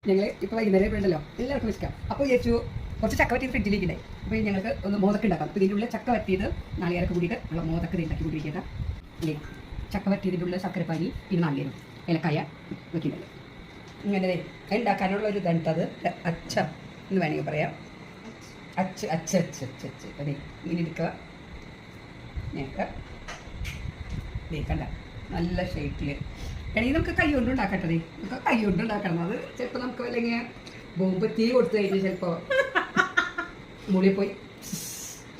ഞങ്ങൾ ഇപ്പോൾ വൈകുന്നേരം ഉണ്ടല്ലോ എല്ലാവർക്കും ഇഷ്ടം. അപ്പോൾ വിചാരിച്ചു കുറച്ച് ചക്ക വറ്റിയത് ഫ്രിഡ്ജിലേക്കുണ്ടായി. അപ്പോൾ ഞങ്ങൾക്ക് ഒന്ന് മോദക്ക് ഉണ്ടാക്കാം. അപ്പോൾ ഇതിൻ്റെ ഉള്ളിൽ ചക്ക വറ്റിയത് നാളികേരൊക്കെ കൂടിയിട്ട് ഉള്ള മോദക്ക് ഉണ്ടാക്കി കൊണ്ടിരിക്കുക. അല്ലേ, ചക്ക വറ്റിയതിൻ്റെ ഉള്ളിൽ ശർക്കരപ്പാനി പിന്നെ നാളികേരം ഏലക്കായ വെക്കുന്നത് ഇങ്ങനെ ഉണ്ടാക്കാനുള്ള ഒരു ഇതാണ്. അച്ച എന്ന് വേണമെങ്കിൽ പറയാം. അച്ച് അച്ച് അച്ച് അച്ച് അച്ച് അതെ, ഇങ്ങനെ എടുക്കുക. ഞങ്ങൾക്ക് കണ്ട നല്ല ഷേപ്പിൽ വേണമെങ്കിൽ നമുക്ക് കൈ കൊണ്ട് ഉണ്ടാക്കട്ടതേ. നമുക്ക് കൈ കൊണ്ട് ഉണ്ടാക്കണം. അത് ചിലപ്പോൾ നമുക്ക് അല്ലെങ്കിൽ ബോംബ് തീ കൊടുത്തു കഴിഞ്ഞാൽ ചിലപ്പോൾ മുകളിൽ പോയി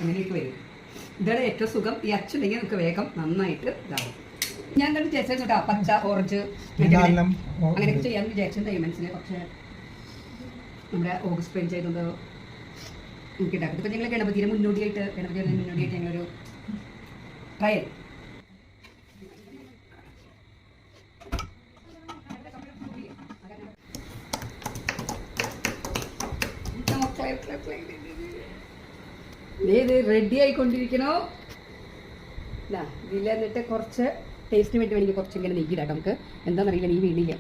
അങ്ങനെയൊക്കെ വരും. ഇതാണ് ഏറ്റവും സുഖം. ഈ അച്ചുണ്ടെങ്കിൽ നമുക്ക് വേഗം നന്നായിട്ട് ഇതാവും. ഞാൻ കണ്ട് വിചാരിച്ചു കേട്ടോ, പച്ച ഓറഞ്ച് അങ്ങനെയൊക്കെ ചെയ്യാൻ വിചാരിച്ചു ഡയമണ്ട്സിന്. പക്ഷേ നമ്മുടെ ഓഗസ്റ്റ് 15 ആയതുകൊണ്ട് നമുക്ക് ഉണ്ടാക്കും. ഇപ്പം ഞങ്ങൾ ഗണപതിയുടെ മുന്നോടിയായിട്ട് ഞങ്ങളൊരു ട്രയൽ ഇത് റെഡി ആയിക്കൊണ്ടിരിക്കണോ. ഇതിൽ എന്നിട്ട് കുറച്ച് ടേസ്റ്റിന് വേണ്ടി വേണമെങ്കിൽ കുറച്ച് ഇങ്ങനെ നെയ്യിടാം. നമുക്ക് എന്താണെന്നറിയില്ല, നീ വീണില്ല.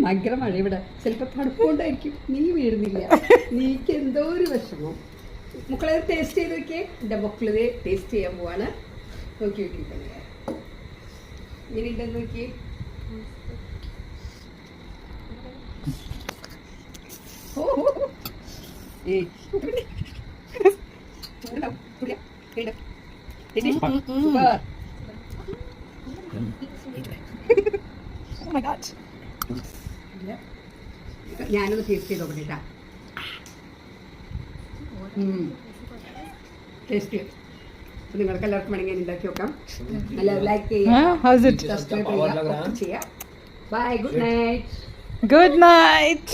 ഭയങ്കര മഴ ഇവിടെ, ചിലപ്പോൾ തണുപ്പുകൊണ്ടായിരിക്കും നീ വീഴുന്നില്ല. നീക്ക് എന്തോ ഒരു വിഷമം. മക്കളെ ടേസ്റ്റ് ചെയ്ത് നോക്കിയേ. എൻ്റെ മക്കളിത് ടേസ്റ്റ് ചെയ്യാൻ പോവാണ്. നോക്കി നോക്കി ഇങ്ങനെ ഉണ്ടെന്ന് നോക്കി. ഞാനൊന്ന് ടേസ്റ്റ് ചെയ്ത് നോക്കട്ടെ. ടേസ്റ്റ് നിങ്ങൾക്ക് എല്ലാവർക്കും വേണമെങ്കിൽ ഉണ്ടാക്കി നോക്കാം. എല്ലാവരും ലൈക്ക് ചെയ്യുക, സബ്സ്ക്രൈബ് ചെയ്യുക. Bye, good night. Good night.